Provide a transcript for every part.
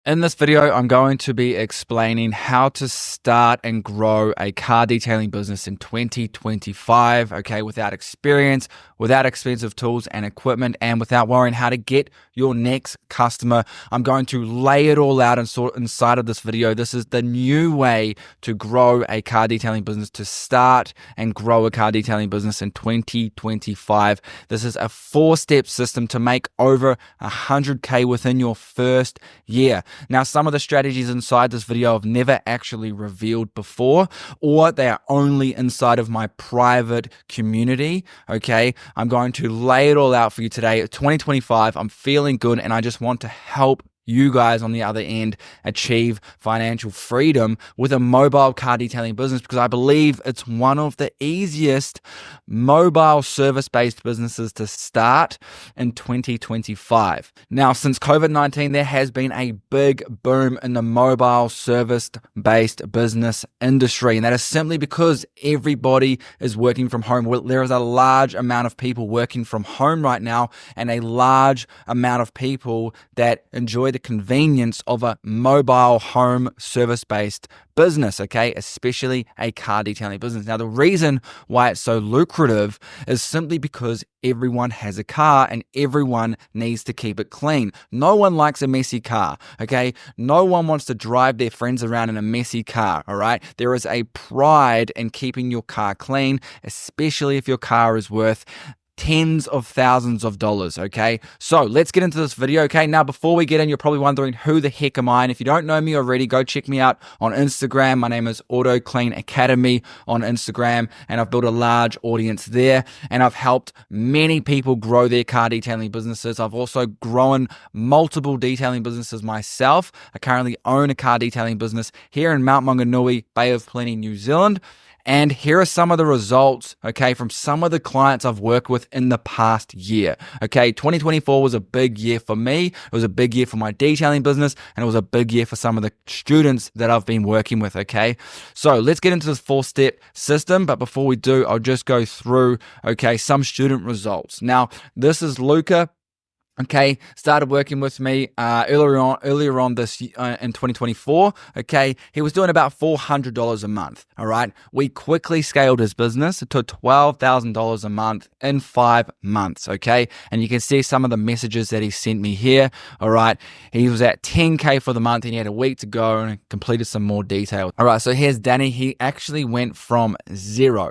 In this video, I'm going to be explaining how to start and grow a car detailing business in 2025, okay, without experience, without expensive tools and equipment, and without worrying how to get your next customer. I'm going to lay it all out inside of this video. This is the new way to grow a car detailing business, to start and grow a car detailing business in 2025. This is a 4-step system to make over 100K within your first year. Now, some of the strategies inside this video I've never actually revealed before, or they are only inside of my private community, okay? I'm going to lay it all out for you today. 2025, I'm feeling good, and I just want to help you guys on the other end achieve financial freedom with a mobile car detailing business, because I believe it's one of the easiest mobile service-based businesses to start in 2025. Now, since COVID-19, there has been a big boom in the mobile service-based business industry, and that is simply because everybody is working from home. There is a large amount of people working from home right now, and a large amount of people that enjoy the convenience of a mobile home service-based business, okay, especially a car detailing business. Now, the reason why it's so lucrative is simply because everyone has a car and everyone needs to keep it clean. No one likes a messy car, okay? No one wants to drive their friends around in a messy car, all right? There is a pride in keeping your car clean, especially if your car is worth tens of thousands of dollars, okay? So let's get into this video, okay? Now, before we get in, you're probably wondering, who the heck am I? And if you don't know me already, go check me out on Instagram. My name is Auto Clean Academy on Instagram, and I've built a large audience there, and I've helped many people grow their car detailing businesses. I've also grown multiple detailing businesses myself. I currently own a car detailing business here in Mount Maunganui, Bay of Plenty, New Zealand. And here are some of the results, okay, from some of the clients I've worked with in the past year. Okay, 2024 was a big year for me. It was a big year for my detailing business, and it was a big year for some of the students that I've been working with, okay? So let's get into this 4-step system. But before we do, I'll just go through, okay, some student results. Now, this is Luca. Okay, started working with me earlier on this in 2024. Okay, he was doing about $400 a month. All right, we quickly scaled his business to $12,000 a month in 5 months. Okay, and you can see some of the messages that he sent me here. All right, he was at 10K for the month, and he had a week to go and completed some more detail. All right, so here's Danny. He actually went from zero.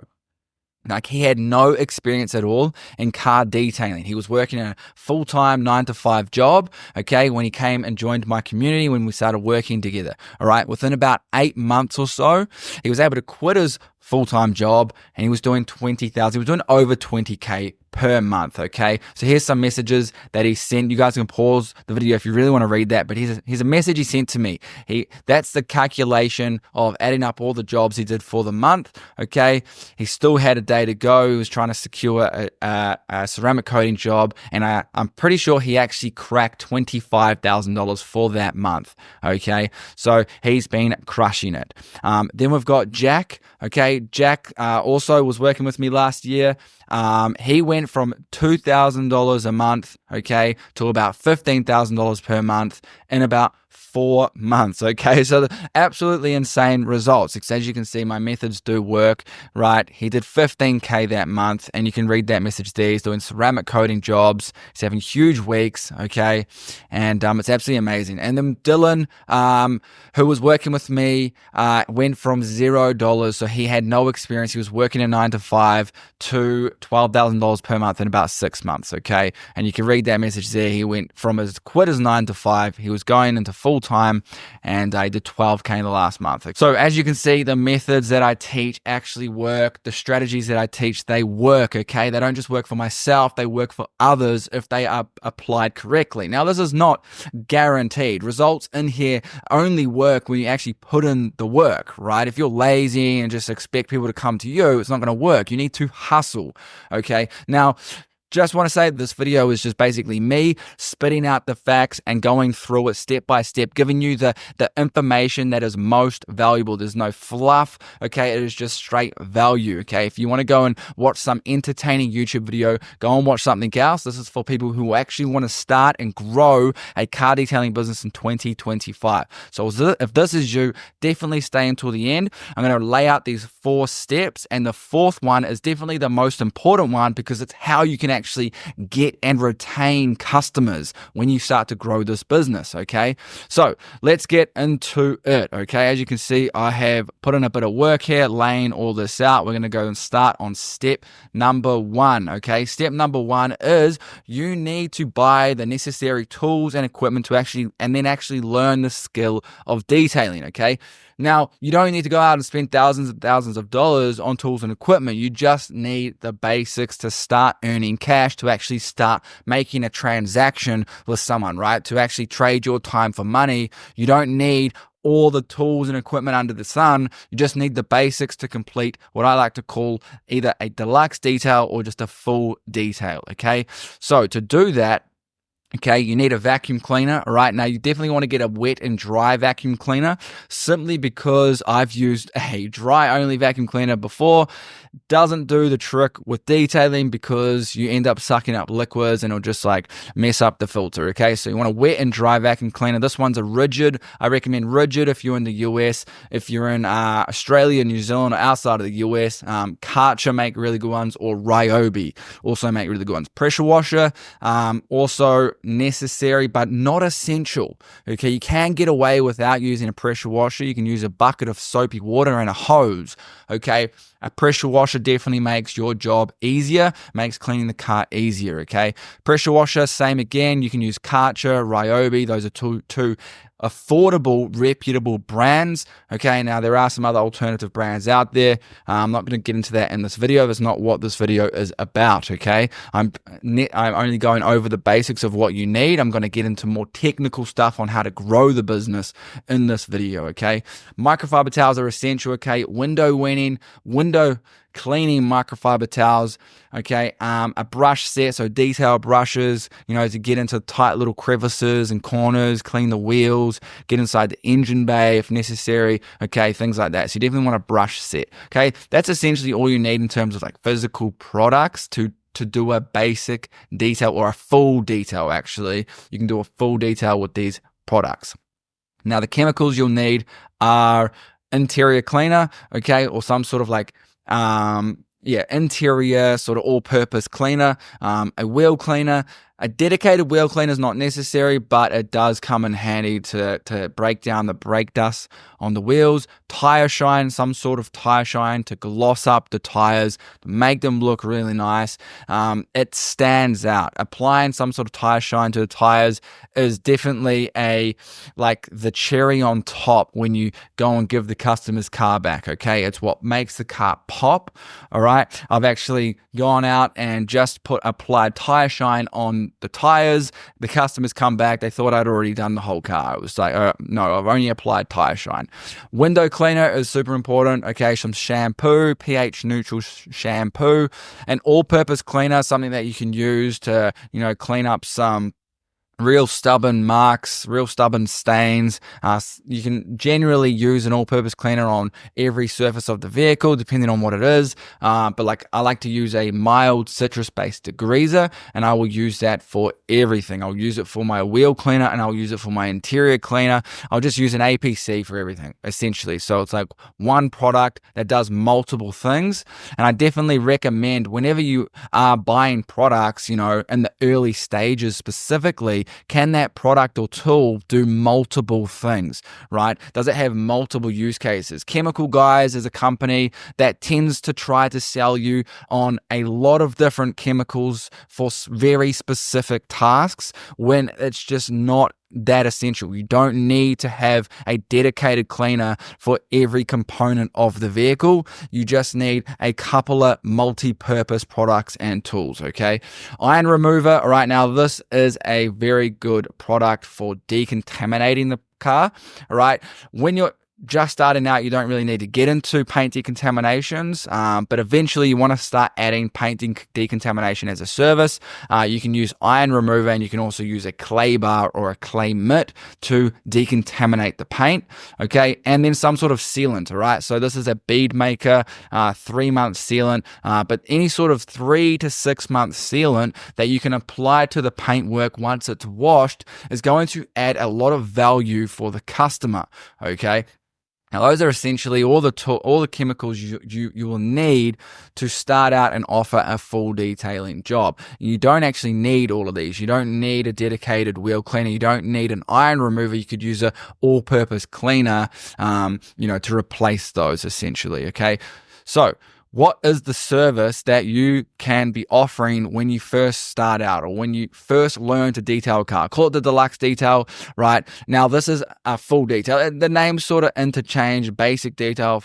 Like, he had no experience at all in car detailing. He was working a full-time 9-to-5 job, okay, when he came and joined my community, when we started working together. All right, within about 8 months or so, he was able to quit his full-time job, and he was doing 20,000. He was doing over 20K per month, okay? So here's some messages that he sent. You guys can pause the video if you really want to read that, but here's a message he sent to me. That's the calculation of adding up all the jobs he did for the month, okay? He still had a day to go. He was trying to secure a ceramic coating job, and I'm pretty sure he actually cracked $25,000 for that month, okay? So he's been crushing it. Then we've got Jack, okay? Jack also was working with me last year. He went from $2,000 a month, okay, to about $15,000 per month in about 4 months, okay? So absolutely insane results. As you can see, my methods do work, right? He did 15K that month, and you can read that message there. He's doing ceramic coating jobs. He's having huge weeks, okay? And it's absolutely amazing. And then Dylan, who was working with me, went from $0, so he had no experience. He was working a 9-to-5 to $12,000 per month in about 6 months, okay? And you can read that message there. He went from quit his 9-to-5. He was going into full-time, and I did 12K in the last month. So as you can see, the methods that I teach actually work. The strategies that I teach, they work, okay? They don't just work for myself, they work for others if they are applied correctly. Now, this is not guaranteed. Results in here only work when you actually put in the work, right? If you're lazy and just expect people to come to you, it's not going to work. You need to hustle, okay? Now, Just want to say this video is just basically me spitting out the facts and going through it step by step, giving you the information that is most valuable. There's no fluff, okay? It is just straight value, okay? If you want to go and watch some entertaining YouTube video, go and watch something else. This is for people who actually want to start and grow a car detailing business in 2025. So if this is you, definitely stay until the end. I'm going to lay out these 4 steps, and the 4th one is definitely the most important one because it's how you can actually get and retain customers when you start to grow this business, okay? So let's get into it, okay? As you can see, I have put in a bit of work here, laying all this out. We're going to go and start on step number 1, okay? Step number 1 is you need to buy the necessary tools and equipment to actually learn the skill of detailing, okay? Now, you don't need to go out and spend thousands and thousands of dollars on tools and equipment. You just need the basics to start earning cash, to actually start making a transaction with someone, right? To actually trade your time for money. You don't need all the tools and equipment under the sun. You just need the basics to complete what I like to call either a deluxe detail or just a full detail, okay? So to do that, okay, you need a vacuum cleaner. All right, now you definitely want to get a wet and dry vacuum cleaner, simply because I've used a dry only vacuum cleaner before. Doesn't do the trick with detailing because you end up sucking up liquids and it'll just like mess up the filter, okay? So you want a wet and dry vacuum cleaner. This one's a rigid. I recommend rigid if you're in the US. If you're in Australia, New Zealand, or outside of the US, Karcher make really good ones, or Ryobi also make really good ones. Pressure washer, also necessary but not essential, okay? You can get away without using a pressure washer. You can use a bucket of soapy water and a hose, okay? A pressure washer definitely makes your job easier, makes cleaning the car easier, okay? Pressure washer, same again. You can use Karcher, Ryobi. Those are two affordable, reputable brands, okay? Now, there are some other alternative brands out there. I'm not going to get into that in this video. That's not what this video is about, okay? I'm only going over the basics of what you need. I'm going to get into more technical stuff on how to grow the business in this video, okay? Microfiber towels are essential, okay? Window cleaning microfiber towels, okay? A brush set, so detail brushes, to get into tight little crevices and corners, clean the wheels, get inside the engine bay if necessary, okay? Things like that. So you definitely want a brush set, okay? That's essentially all you need in terms of like physical products to do a basic detail, or a full detail actually. You can do a full detail with these products. Now, the chemicals you'll need are interior cleaner, okay? Or some sort of like interior sort of all-purpose cleaner, a wheel cleaner. A dedicated wheel cleaner is not necessary, but it does come in handy to break down the brake dust on the wheels. Tire shine, some sort of tire shine to gloss up the tires, to make them look really nice. It stands out. Applying some sort of tire shine to the tires is definitely the cherry on top when you go and give the customer's car back, okay? It's what makes the car pop, all right? I've actually gone out and just applied tire shine on the tires. The customers come back, they thought I'd already done the whole car. It was like, no, I've only applied tire shine. Window cleaner is super important, okay? Some shampoo, pH neutral shampoo. An all-purpose cleaner, something that you can use to, clean up some real stubborn marks, real stubborn stains. You can generally use an all-purpose cleaner on every surface of the vehicle, depending on what it is. But I like to use a mild citrus-based degreaser, and I will use that for everything. I'll use it for my wheel cleaner, and I'll use it for my interior cleaner. I'll just use an APC for everything, essentially. So it's like one product that does multiple things. And I definitely recommend, whenever you are buying products, in the early stages specifically, can that product or tool do multiple things, right? Does it have multiple use cases? Chemical Guys is a company that tends to try to sell you on a lot of different chemicals for very specific tasks, when it's just not that essential. You don't need to have a dedicated cleaner for every component of the vehicle. You just need a couple of multi-purpose products and tools, okay? Iron remover, all right, now this is a very good product for decontaminating the car, all right? When you're just starting out, you don't really need to get into paint decontaminations, but eventually you want to start adding paint decontamination as a service. You can use iron remover, and you can also use a clay bar or a clay mitt to decontaminate the paint, okay? And then some sort of sealant, all right? So this is a bead maker, 3-month sealant, but any sort of 3 to 6 month sealant that you can apply to the paintwork once it's washed is going to add a lot of value for the customer, okay? Now, those are essentially all the chemicals you will need to start out and offer a full detailing job. You don't actually need all of these. You don't need a dedicated wheel cleaner. You don't need an iron remover. You could use a all-purpose cleaner, to replace those essentially. Okay, so what is the service that you can be offering when you first start out or when you first learn to detail a car? Call it the deluxe detail, right? Now, this is a full detail. The names sort of interchange: basic detail,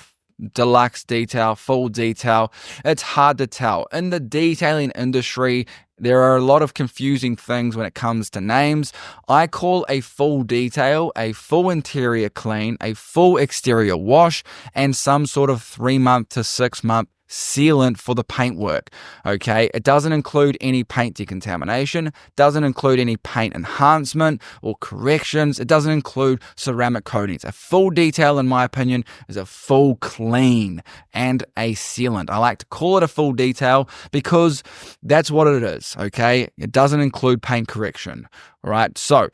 deluxe detail, full detail. It's hard to tell. In the detailing industry, there are a lot of confusing things when it comes to names. I call a full detail a full interior clean, a full exterior wash, and some sort of 3-month to 6-month sealant for the paintwork, okay? It doesn't include any paint decontamination, doesn't include any paint enhancement or corrections. It doesn't include ceramic coatings. A full detail, in my opinion, is a full clean and a sealant. I like to call it a full detail because that's what it is, okay? It doesn't include paint correction, all right? So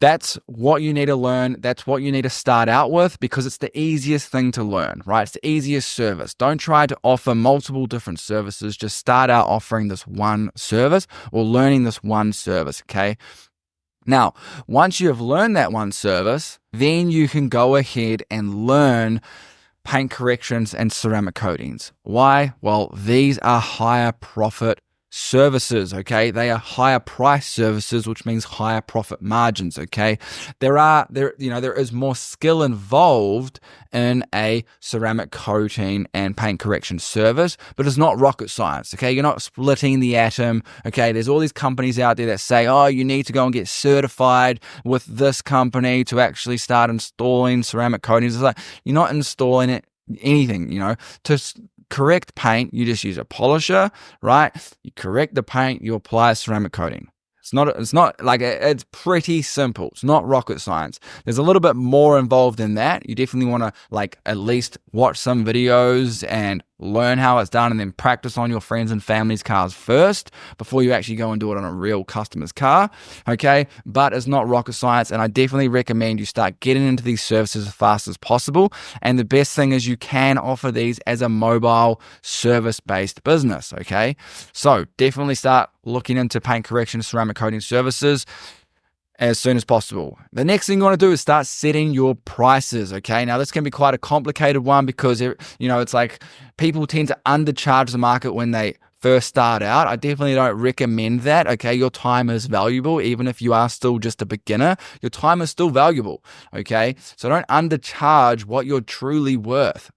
that's what you need to learn. That's what you need to start out with because it's the easiest thing to learn, right? It's the easiest service. Don't try to offer multiple different services. Just start out offering this one service or learning this one service, okay? Now, once you have learned that one service, then you can go ahead and learn paint corrections and ceramic coatings. Why? Well, these are higher profit services, okay? They are higher price services, which means higher profit margins, okay? There is more skill involved in a ceramic coating and paint correction service, but it's not rocket science, okay? You're not splitting the atom, okay? There's all these companies out there that say, oh, you need to go and get certified with this company to actually start installing ceramic coatings. It's like, you're not installing anything, to correct paint, you just use a polisher, right? You correct the paint, you apply a ceramic coating. It's pretty simple. It's not rocket science. There's a little bit more involved in that. You definitely want to at least watch some videos and learn how it's done and then practice on your friends and family's cars first before you actually go and do it on a real customer's car, okay? But it's not rocket science, and I definitely recommend you start getting into these services as fast as possible. And the best thing is you can offer these as a mobile service-based business, okay? So definitely start looking into paint correction, ceramic coating services as soon as possible. The next thing you want to do is start setting your prices, okay? Now, this can be quite a complicated one because, it's like people tend to undercharge the market when they first start out. I definitely don't recommend that, okay? Your time is valuable. Even if you are still just a beginner, your time is still valuable, okay? So don't undercharge what you're truly worth.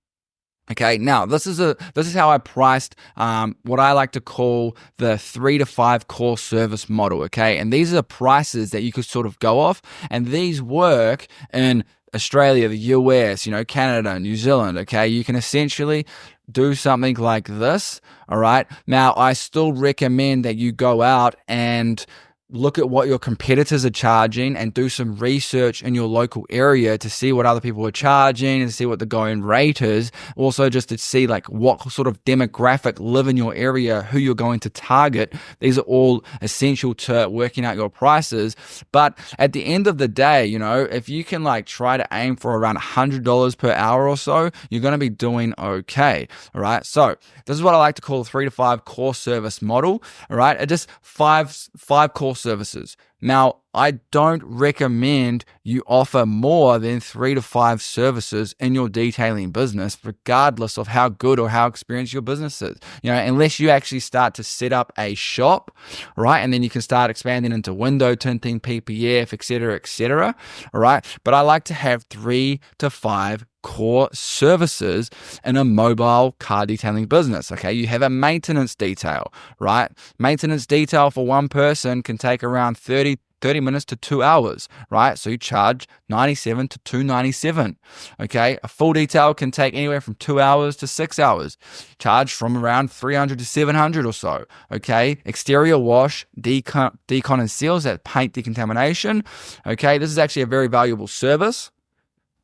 Okay, now this is how I priced what I like to call the 3 to 5 core service model, okay? And these are the prices that you could sort of go off, and these work in Australia, the US, Canada, New Zealand, okay? You can essentially do something like this, all right? Now, I still recommend that you go out and look at what your competitors are charging and do some research in your local area to see what other people are charging and see what the going rate is. Also, just to see what sort of demographic live in your area, who you're going to target. These are all essential to working out your prices. But at the end of the day, if you can try to aim for around $100 per hour or so, you're going to be doing okay. All right. So this is what I like to call a 3 to 5 core service model. All right. It just five core services. Now, I don't recommend you offer more than 3 to 5 services in your detailing business, regardless of how good or how experienced your business is. Unless you actually start to set up a shop, right? And then you can start expanding into window tinting, PPF, etc., all right? But I like to have 3 to 5 core services in a mobile car detailing business, okay? You have a maintenance detail, right? Maintenance detail for one person can take around 30 30 minutes to 2 hours, right? So you charge $97 to $297, okay? A full detail can take anywhere from 2 hours to 6 hours. Charge from around $300 to $700 or so, okay? Exterior wash, decon and seals, that paint decontamination, okay? This is actually a very valuable service.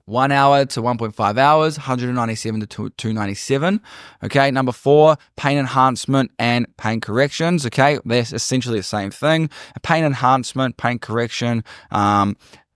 1 hour to 1.5 hours, $197 to $297. Okay, number 4, paint enhancement and paint corrections. Okay, they're essentially the same thing. Paint enhancement, paint correction.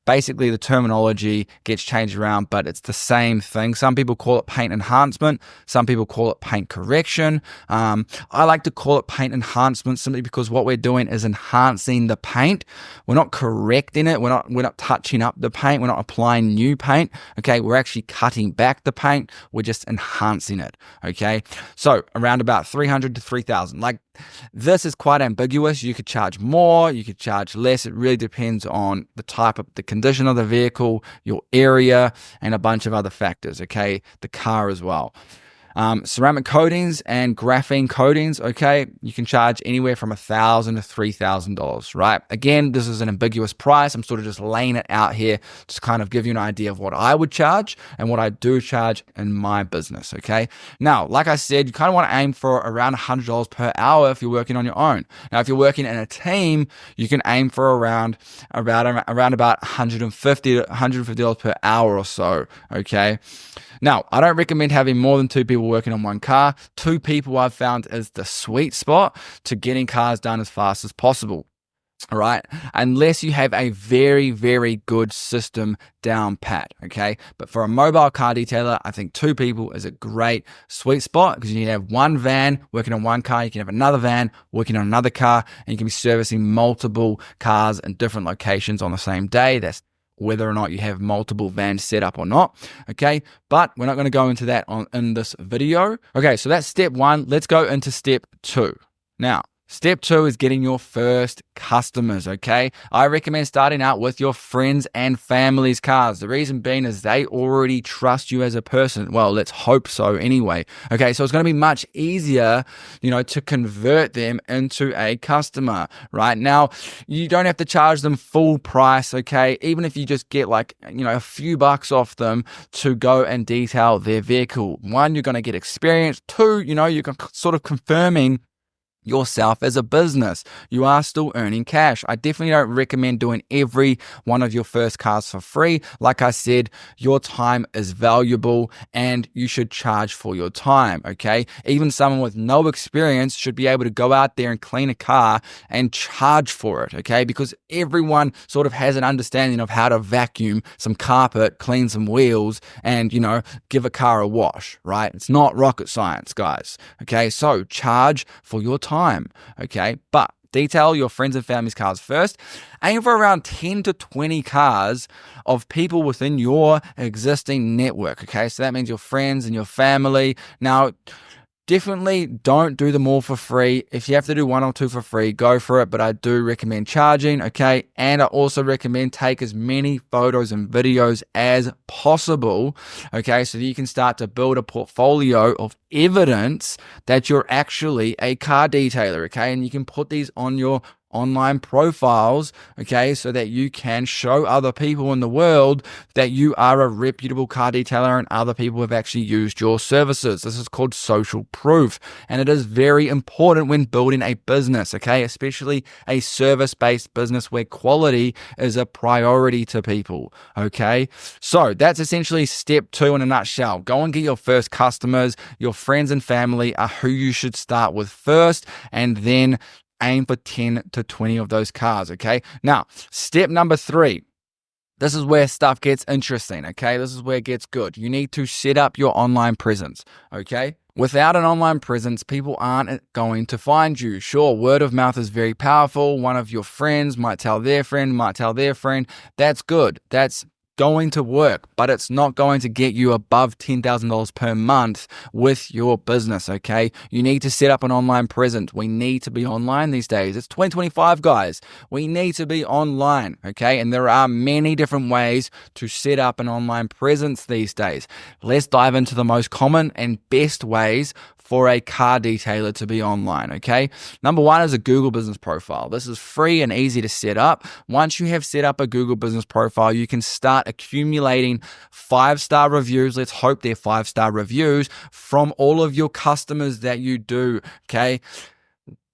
Basically, the terminology gets changed around, but it's the same thing. Some people call it paint enhancement. Some people call it paint correction. I like to call it paint enhancement simply because what we're doing is enhancing the paint. We're not correcting it. We're not touching up the paint. We're not applying new paint. Okay, we're actually cutting back the paint. We're just enhancing it. Okay, so around about $300 to $3,000. Like, this is quite ambiguous. You could charge more, you could charge less. It really depends on the type of the condition of the vehicle, your area, and a bunch of other factors, okay? The car as well. Ceramic coatings and graphene coatings, okay, you can charge anywhere from $1,000 to $3,000, right? Again, this is an ambiguous price. I'm sort of just laying it out here to kind of give you an idea of what I would charge and what I do charge in my business, okay? Now, like I said, you kind of want to aim for around $100 per hour if you're working on your own. Now, if you're working in a team, you can aim for around about $150 per hour or so, okay? Now, I don't recommend having more than 2 people working on one car. 2 people I've found is the sweet spot to getting cars done as fast as possible. All right, unless you have a very, very good system down pat, okay? But for a mobile car detailer, I think 2 people is a great sweet spot because you can have one van working on one car, you can have another van working on another car, and you can be servicing multiple cars in different locations on the same day. That's whether or not you have multiple vans set up or not, okay? But we're not going to go into that in this video. Okay, so that's step 1. Let's go into step 2. Now, step 2 is getting your first customers, okay? I recommend starting out with your friends and family's cars. The reason being is they already trust you as a person. Well, let's hope so anyway. Okay, so it's going to be much easier, to convert them into a customer, right? Now, you don't have to charge them full price, okay? Even if you just get a few bucks off them to go and detail their vehicle. 1, you're going to get experience. 2, you're sort of confirming yourself as a business. You are still earning cash. I definitely don't recommend doing every one of your first cars for free. Like I said, your time is valuable and you should charge for your time, okay? Even someone with no experience should be able to go out there and clean a car and charge for it, okay? Because everyone sort of has an understanding of how to vacuum some carpet, clean some wheels, and, give a car a wash, right? It's not rocket science, guys, okay? So charge for your time. Okay, but detail your friends and family's cars first. Aim for around 10 to 20 cars of people within your existing network. Okay, so that means your friends and your family. Now, definitely don't do them all for free. If you have to do 1 or 2 for free, go for it. But I do recommend charging, okay? And I also recommend take as many photos and videos as possible, okay? So that you can start to build a portfolio of evidence that you're actually a car detailer, okay? And you can put these on your online profiles, okay, so that you can show other people in the world that you are a reputable car detailer and other people have actually used your services. This is called social proof, and it is very important when building a business, okay, especially a service-based business where quality is a priority to people, okay? So that's essentially step 2 in a nutshell. Go and get your first customers. Your friends and family are who you should start with first, and then aim for 10 to 20 of those cars, okay? Now, step number 3. This is where stuff gets interesting, okay? This is where it gets good. You need to set up your online presence, okay? Without an online presence, people aren't going to find you. Sure, word of mouth is very powerful. One of your friends might tell their friend, might tell their friend. That's good. That's going to work, but it's not going to get you above $10,000 per month with your business, okay? You need to set up an online presence. We need to be online these days. It's 2025, guys. We need to be online, okay? And there are many different ways to set up an online presence these days. Let's dive into the most common and best ways for a car detailer to be online, okay? Number one is a Google business profile. This is free and easy to set up. Once you have set up a Google business profile, you can start accumulating 5-star reviews. Let's hope they're 5-star reviews from all of your customers that you do, okay?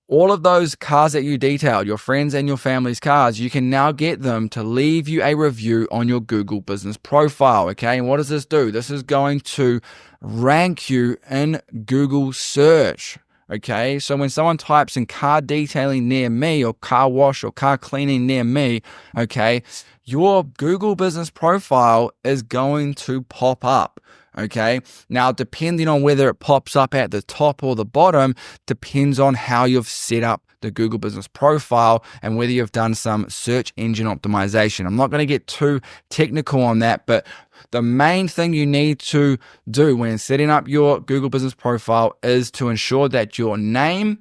All of those cars that you detailed, your friends and your family's cars, you can now get them to leave you a review on your Google business profile, okay? And what does this do? This is going to rank you in Google search, okay? So when someone types in car detailing near me or car wash or car cleaning near me, okay, your Google business profile is going to pop up. Okay. Now, depending on whether it pops up at the top or the bottom, depends on how you've set up the Google business profile and whether you've done some search engine optimization. I'm not going to get too technical on that, but the main thing you need to do when setting up your Google business profile is to ensure that your name,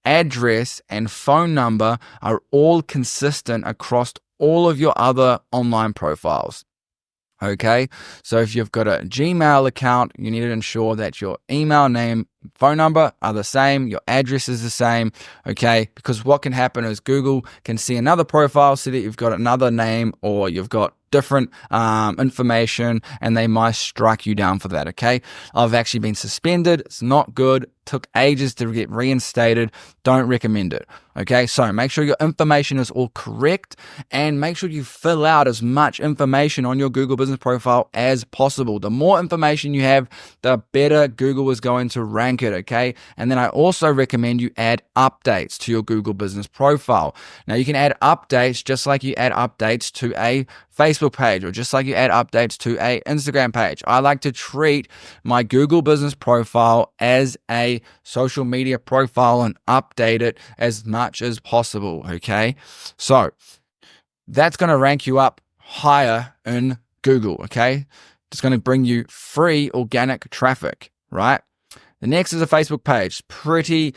address, and phone number are all consistent across all of your other online profiles. Okay, so if you've got a Gmail account, you need to ensure that your email, name, phone number are the same, your address is the same, okay, because what can happen is Google can see another profile, see that you've got another name or you've got different information, and they might strike you down for that, okay? I've actually been suspended. It's not good. Took ages to get reinstated. Don't recommend it, okay? So make sure your information is all correct and make sure you fill out as much information on your Google business profile as possible. The more information you have, the better Google is going to rank it, okay? And then I also recommend you add updates to your Google business profile. Now you can add updates just like you add updates to a Facebook page or just like you add updates to a Instagram page. I like to treat my Google business profile as a social media profile and update it as much as possible, okay? So that's going to rank you up higher in Google, okay? It's going to bring you free organic traffic, right? The next is a Facebook page. Pretty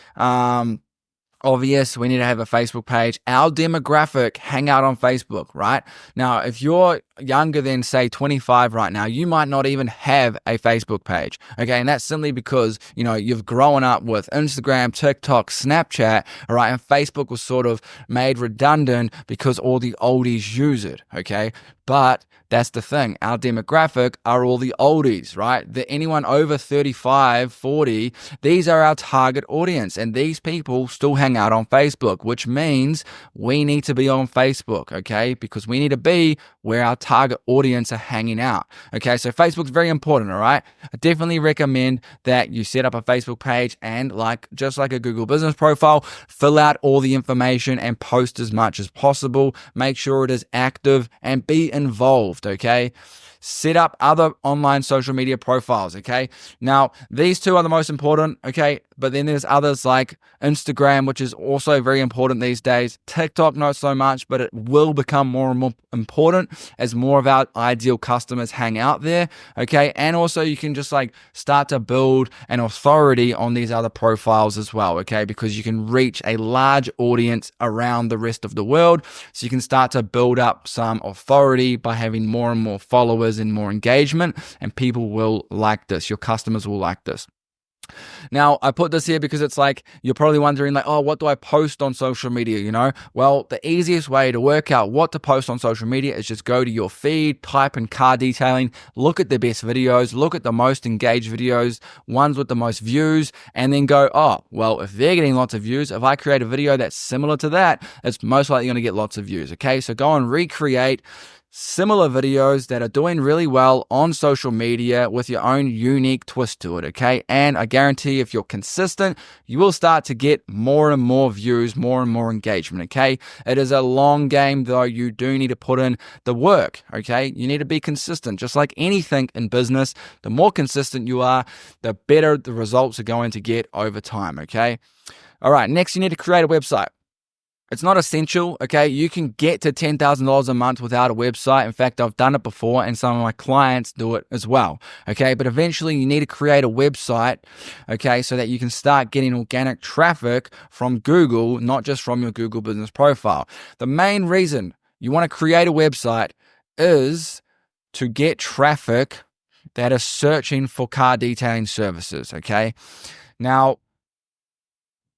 obvious, we need to have a Facebook page. Our demographic hang out on Facebook, right? Now, if you're younger than, say, 25 right now, you might not even have a Facebook page, okay? And that's simply because, you know, you've grown up with Instagram, TikTok, Snapchat, all right? And Facebook was sort of made redundant because all the oldies use it, okay? But that's the thing. Our demographic are all the oldies, right? Anyone over 35, 40, these are our target audience. And these people still hang out on Facebook, which means we need to be on Facebook, okay? Because we need to be where our target audience are hanging out, okay? So Facebook's very important, all right? I definitely recommend that you set up a Facebook page and just like a Google business profile, fill out all the information and post as much as possible. Make sure it is active and be involved, okay? Set up other online social media profiles, okay? Now, these two are the most important, okay? But then there's others like Instagram, which is also very important these days. TikTok, not so much, but it will become more and more important as more of our ideal customers hang out there, okay? And also you can just start to build an authority on these other profiles as well, okay? Because you can reach a large audience around the rest of the world. So you can start to build up some authority by having more and more followers and more engagement, and people will like this. Your customers will like this. Now, I put this here because it's you're probably wondering oh, what do I post on social media, you know? Well, the easiest way to work out what to post on social media is just go to your feed, type in car detailing, look at the best videos, look at the most engaged videos, ones with the most views, and then go, oh, well, if they're getting lots of views, if I create a video that's similar to that, it's most likely going to get lots of views, okay? So go and recreate similar videos that are doing really well on social media with your own unique twist to it, okay? And I guarantee if you're consistent, you will start to get more and more views, more and more engagement, okay? It is a long game, though. You do need to put in the work, okay? You need to be consistent. Just like anything in business, the more consistent you are, the better the results are going to get over time, okay? All right, next you need to create a website. It's not essential, okay? You can get to $10,000 a month without a website. In fact, I've done it before and some of my clients do it as well, okay? But eventually you need to create a website, okay, so that you can start getting organic traffic from Google, not just from your Google business profile. The main reason you want to create a website is to get traffic that are searching for car detailing services, okay? Now,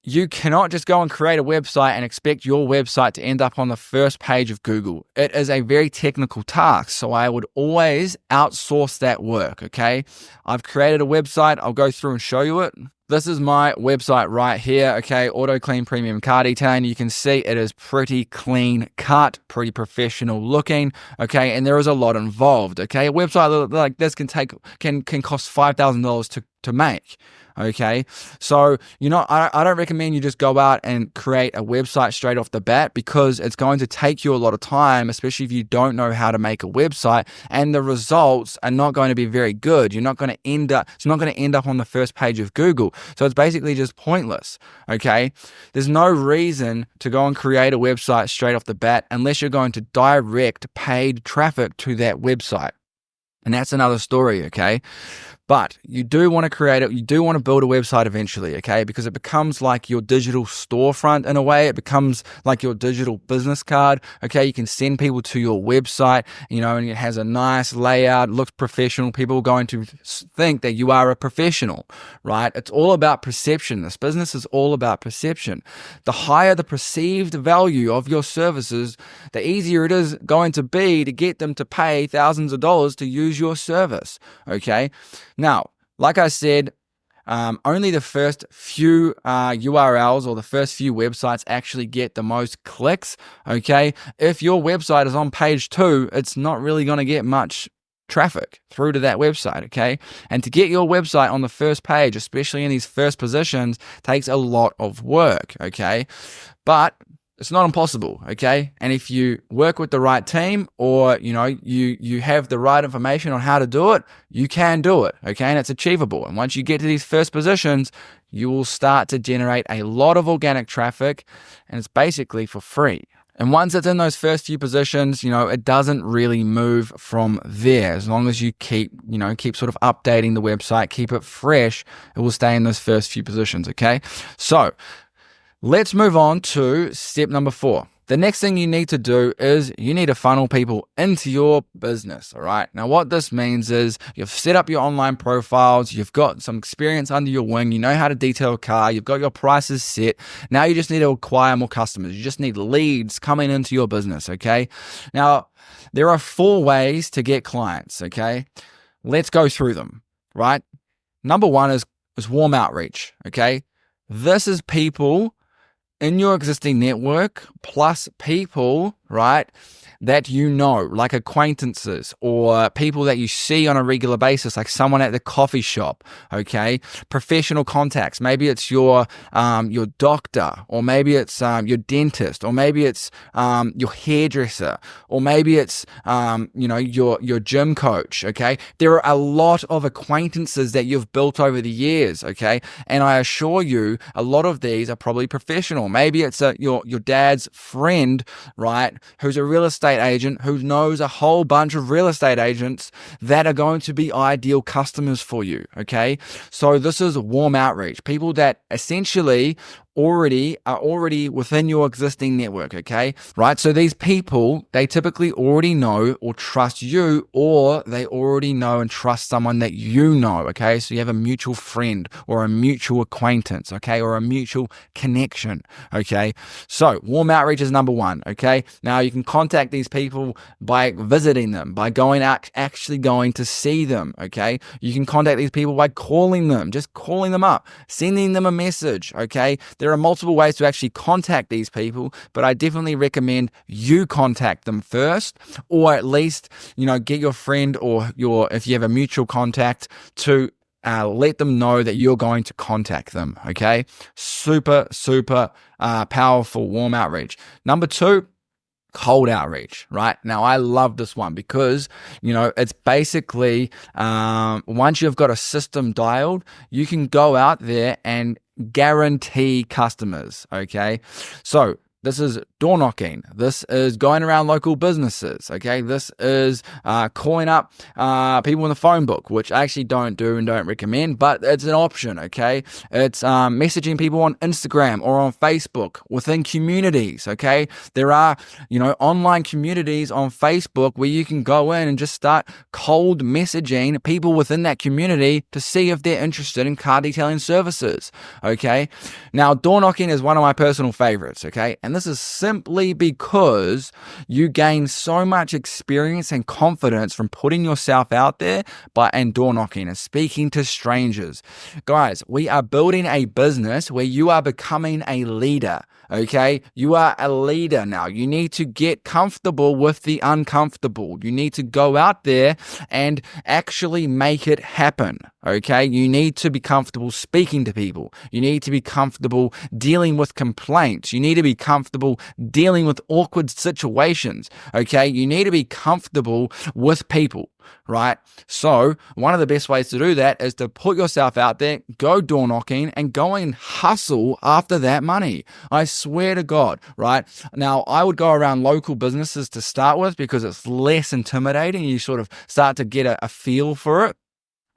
you cannot just go and create a website and expect your website to end up on the first page of Google. It is a very technical task, so I would always outsource that work, okay? I've created a website. I'll go through and show you it. This is my website right here, okay? Auto Clean Premium Car Detailing. You can see it is pretty clean cut, pretty professional looking, okay? And there is a lot involved, okay? A website like this can cost $5,000 to make. Okay, so I don't recommend you just go out and create a website straight off the bat, because it's going to take you a lot of time, especially if you don't know how to make a website, and the results are not going to be very good. It's not going to end up on the first page of Google. So it's basically just pointless. Okay, there's no reason to go and create a website straight off the bat unless you're going to direct paid traffic to that website. And that's another story, okay? But you do want to create it. You do want to build a website eventually, okay? Because it becomes like your digital storefront in a way. It becomes like your digital business card, okay? You can send people to your website, and it has a nice layout, looks professional. People are going to think that you are a professional, right? It's all about perception. This business is all about perception. The higher the perceived value of your services, the easier it is going to be to get them to pay thousands of dollars to use your service, okay? Now, like I said, only the first few URLs or the first few websites actually get the most clicks, okay? If your website is on page 2, it's not really going to get much traffic through to that website, okay? And to get your website on the first page, especially in these first positions, takes a lot of work, okay? But it's not impossible, okay? And if you work with the right team, or you have the right information on how to do it, you can do it, okay? And it's achievable. And once you get to these first positions, you will start to generate a lot of organic traffic, and it's basically for free. And once it's in those first few positions, it doesn't really move from there. As long as you keep sort of updating the website, keep it fresh, it will stay in those first few positions, okay? So let's move on to step number 4. The next thing you need to do is you need to funnel people into your business, all right? Now, what this means is you've set up your online profiles, you've got some experience under your wing, you know how to detail a car, you've got your prices set. Now you just need to acquire more customers. You just need leads coming into your business, okay? Now, there are 4 ways to get clients, okay? Let's go through them, right? Number 1 is warm outreach, okay? This is people in your existing network plus people, right, that like acquaintances or people that you see on a regular basis, like someone at the coffee shop, okay? Professional contacts. Maybe it's your doctor, or maybe it's your dentist, or maybe it's your hairdresser, or maybe it's your gym coach, okay? There are a lot of acquaintances that you've built over the years, okay? And I assure you, a lot of these are probably professional. Maybe it's your dad's friend, right, who's a real estate agent who knows a whole bunch of real estate agents that are going to be ideal customers for you, okay? So this is warm outreach, people that essentially are already within your existing network, okay? Right? So these people, they typically already know or trust you, or they already know and trust someone that you know, okay? So you have a mutual friend or a mutual acquaintance, okay? Or a mutual connection, okay? So warm outreach is number 1, okay? Now you can contact these people by visiting them, by actually going to see them, okay? You can contact these people by calling them, just calling them up, sending them a message, okay? There are multiple ways to actually contact these people, but I definitely recommend you contact them first, or at least, get your friend or if you have a mutual contact to let them know that you're going to contact them, okay? Super, super powerful warm outreach. Number 2, cold outreach, right? Now, I love this one because, it's basically, once you've got a system dialed, you can go out there and guarantee customers, okay? So This is door knocking. This is going around local businesses. Okay, this is calling up people in the phone book, which I actually don't do and don't recommend, but it's an option. Okay, it's messaging people on Instagram or on Facebook within communities. Okay, there are online communities on Facebook where you can go in and just start cold messaging people within that community to see if they're interested in car detailing services. Okay, now door knocking is one of my personal favorites. Okay, and this is simply because you gain so much experience and confidence from putting yourself out there and door knocking and speaking to strangers. Guys, we are building a business where you are becoming a leader. Okay, you are a leader now. You need to get comfortable with the uncomfortable. You need to go out there and actually make it happen. Okay, you need to be comfortable speaking to people. You need to be comfortable dealing with complaints. You need to be comfortable dealing with awkward situations. Okay, you need to be comfortable with people. Right? So one of the best ways to do that is to put yourself out there, go door knocking, and go and hustle after that money. I swear to God, right? Now, I would go around local businesses to start with because it's less intimidating. You sort of start to get a feel for it.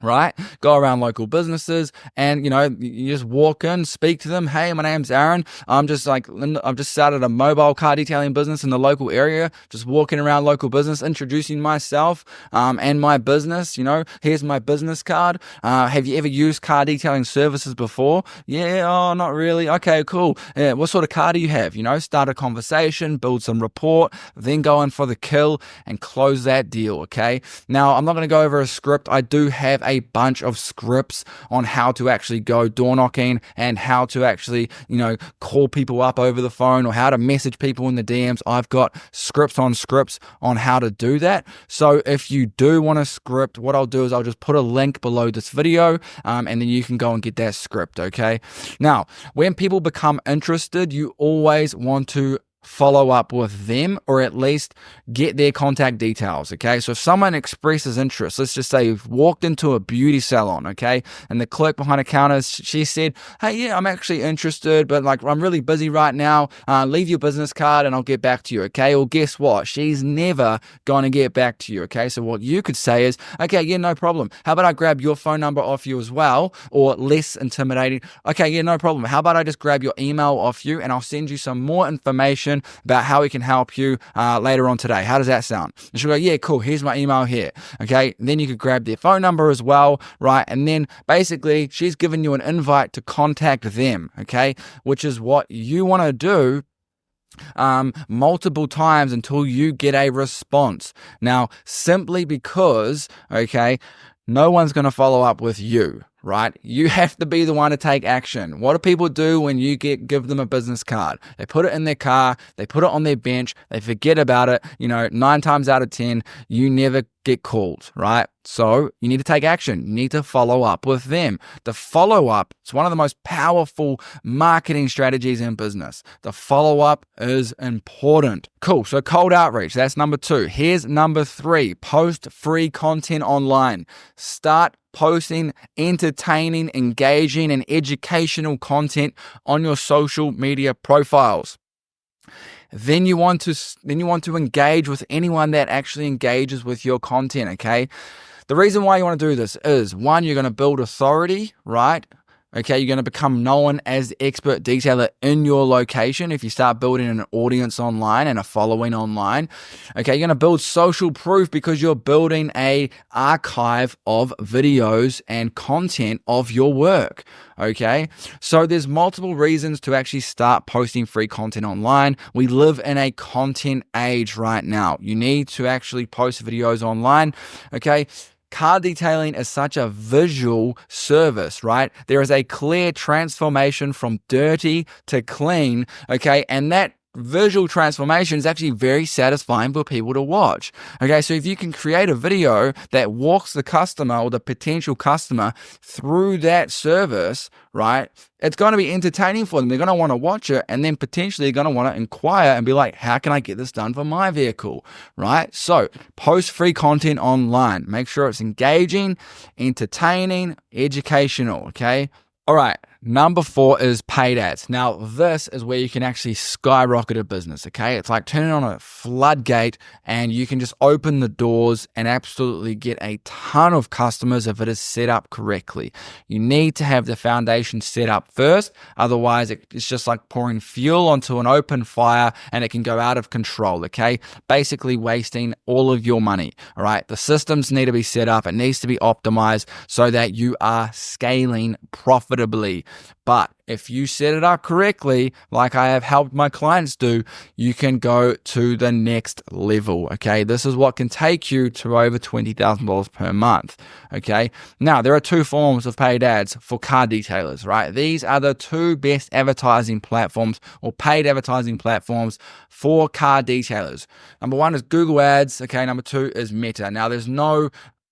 Right? Go around local businesses and, you just walk in, speak to them. Hey, my name's Aaron. I've just started a mobile car detailing business in the local area. Just walking around local business, introducing myself, and my business. Here's my business card. Have you ever used car detailing services before? Yeah. Oh, not really. Okay, cool. Yeah, what sort of car do you have? Start a conversation, build some rapport, then go in for the kill and close that deal. Okay. Now, I'm not going to go over a script. I do have a bunch of scripts on how to actually go door knocking and how to actually, call people up over the phone or how to message people in the DMs. I've got scripts on how to do that. So if you do want a script, what I'll do is I'll just put a link below this video, and then you can go and get that script. Okay. Now, when people become interested, you always want to follow up with them or at least get their contact details. Okay, so if someone expresses interest, let's just say you've walked into a beauty salon, okay, and the clerk behind the counter, she said, hey, yeah, I'm actually interested, but I'm really busy right now. Leave your business card and I'll get back to you. Okay, well, guess what? She's never going to get back to you. Okay, so what you could say is, okay, yeah, no problem. How about I grab your phone number off you as well? Or less intimidating, okay, yeah, no problem. How about I just grab your email off you and I'll send you some more information about how we can help you later on today. How does that sound? And she'll go, yeah, cool. Here's my email here. Okay. And then you could grab their phone number as well, right? And then basically she's given you an invite to contact them. Okay. Which is what you want to do multiple times until you get a response. Now, simply because, okay, no one's going to follow up with you. Right? You have to be the one to take action. What do people do when you give them a business card? They put it in their car, they put it on their bench, they forget about it. 9 times out of 10, you never get called, right? So you need to take action. You need to follow up with them. The follow-up is one of the most powerful marketing strategies in business. The follow-up is important. Cool. So cold outreach, that's number 2. Here's number 3. Post free content online. Start posting entertaining, engaging, and educational content on your social media profiles. Then you want to engage with anyone that actually engages with your content, okay? The reason why you want to do this is, 1, you're going to build authority, right? Okay, you're going to become known as the expert detailer in your location if you start building an audience online and a following online. Okay, you're going to build social proof because you're building an archive of videos and content of your work. Okay, so there's multiple reasons to actually start posting free content online. We live in a content age right now. You need to actually post videos online. Okay. Car detailing is such a visual service, right? There is a clear transformation from dirty to clean, okay? And that visual transformation is actually very satisfying for people to watch. Okay, so if you can create a video that walks the customer or the potential customer through that service, right, it's going to be entertaining for them. They're going to want to watch it, and then potentially they're going to want to inquire and be like, how can I get this done for my vehicle, right? So post free content online. Make sure it's engaging, entertaining, educational, okay? All right. Number 4 is paid ads. Now, this is where you can actually skyrocket a business, okay? It's like turning on a floodgate and you can just open the doors and absolutely get a ton of customers if it is set up correctly. You need to have the foundation set up first, otherwise it's just like pouring fuel onto an open fire and it can go out of control, okay? Basically wasting all of your money, all right? The systems need to be set up, it needs to be optimized so that you are scaling profitably. But if you set it up correctly, like I have helped my clients do, you can go to the next level, okay? This is what can take you to over $20,000 per month, okay? Now, there are 2 forms of paid ads for car detailers, right? These are the 2 best advertising platforms or paid advertising platforms for car detailers. Number 1 is Google Ads, okay? Number 2 is Meta. Now, there's no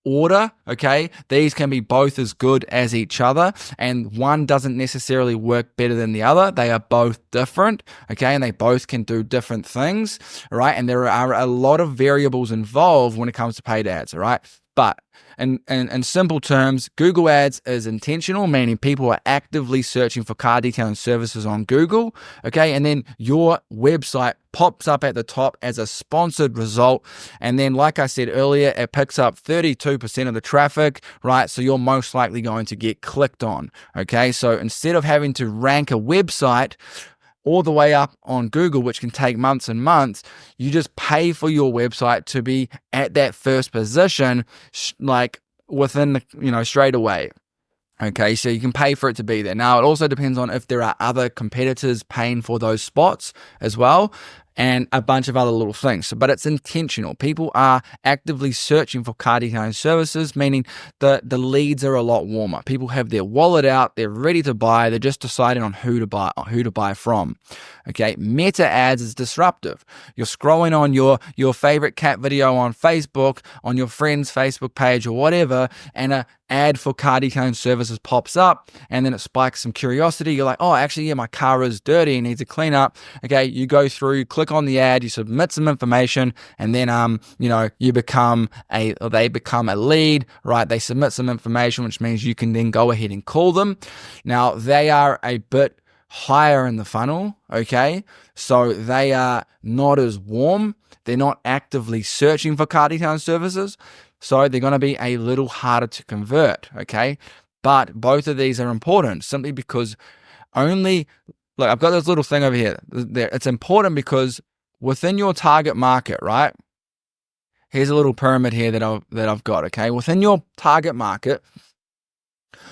order, okay? These can be both as good as each other, and one doesn't necessarily work better than the other. They are both different, okay? And they both can do different things, right? And there are a lot of variables involved when it comes to paid ads, all right? But in simple terms, Google Ads is intentional, meaning people are actively searching for car detailing services on Google, okay? And then your website pops up at the top as a sponsored result. And then, like I said earlier, it picks up 32% of the traffic, right? So you're most likely going to get clicked on, okay? So instead of having to rank a website all the way up on Google, which can take months and months, you just pay for your website to be at that first position, like within the, straight away. Okay, so you can pay for it to be there. Now, it also depends on if there are other competitors paying for those spots as well, and a bunch of other little things. But it's intentional. People are actively searching for car detailing services, meaning the leads are a lot warmer. People have their wallet out, they're ready to buy, they're just deciding on who to buy from. Okay, Meta ads is disruptive. You're scrolling on your favorite cat video on Facebook, on your friend's Facebook page or whatever, and a ad for car detailing services pops up, and then it spikes some curiosity. You're like, oh, actually, yeah, my car is dirty and needs a clean up. Okay, you go through, click on the ad, you submit some information, and then they become a lead, right? They submit some information, which means you can then go ahead and call them. Now, they are a bit higher in the funnel, okay? So they are not as warm. They're not actively searching for car detailing services. So they're going to be a little harder to convert, okay? But both of these are important simply because look, I've got this little thing over here. It's important because within your target market, right? Here's a little pyramid here that I've got, okay? Within your target market,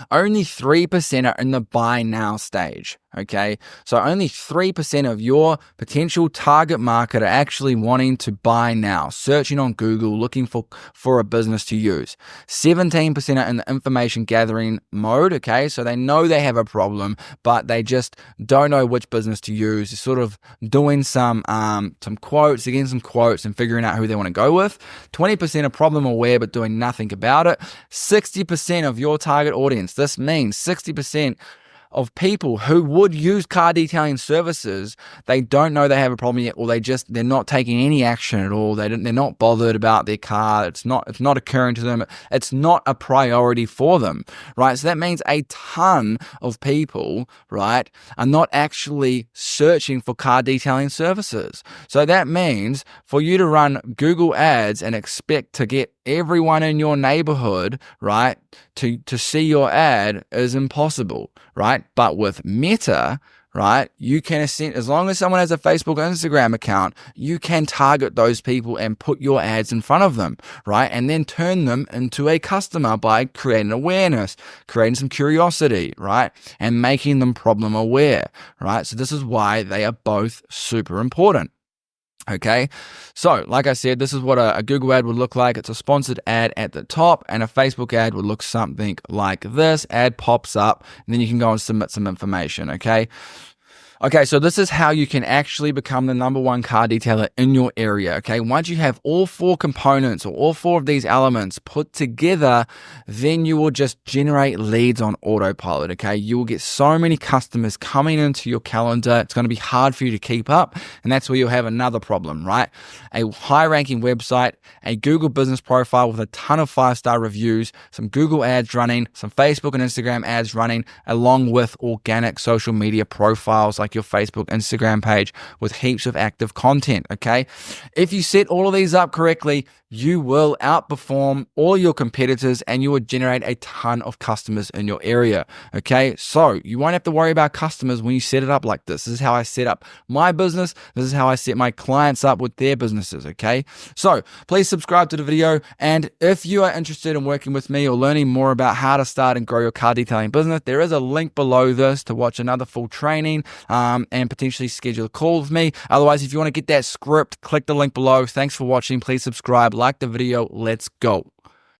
only 3% are in the buy now stage, okay? So only 3% of your potential target market are actually wanting to buy now, searching on Google, looking for a business to use. 17% are in the information gathering mode, okay? So they know they have a problem, but they just don't know which business to use. They're sort of doing some quotes, again, some quotes and figuring out who they want to go with. 20% are problem aware, but doing nothing about it. 60% of your target audience. This means 60% of people who would use car detailing services, they don't know they have a problem yet, or they're not taking any action at all. They're not bothered about their car. It's not occurring to them. It's not a priority for them, right? So that means a ton of people, right, are not actually searching for car detailing services. So that means for you to run Google ads and expect to get everyone in your neighborhood, right, to see your ad is impossible, right? But with Meta, right, you can, as long as someone has a Facebook or Instagram account, you can target those people and put your ads in front of them, right? And then turn them into a customer by creating awareness, creating some curiosity, right? And making them problem aware, right? So this is why they are both super important. Okay, so like I said, this is what a Google ad would look like. It's a sponsored ad at the top, and a Facebook ad would look something like this. Ad pops up, and then you can go and submit some information, okay? Okay, so this is how you can actually become the number one car detailer in your area, okay? Once you have all four components or all four of these elements put together, then you will just generate leads on autopilot, okay? You will get so many customers coming into your calendar, it's going to be hard for you to keep up, and that's where you'll have another problem, right? A high-ranking website, a Google business profile with a ton of 5-star reviews, some Google ads running, some Facebook and Instagram ads running, along with organic social media profiles like your Facebook, Instagram page with heaps of active content, okay? If you set all of these up correctly, you will outperform all your competitors and you will generate a ton of customers in your area, okay? So you won't have to worry about customers when you set it up like this. This is how I set up my business. This is how I set my clients up with their businesses, okay? So please subscribe to the video, and if you are interested in working with me or learning more about how to start and grow your car detailing business, there is a link below this to watch another full training and potentially schedule a call with me. Otherwise, if you want to get that script, click the link below. Thanks for watching. Please subscribe, like the video. Let's go.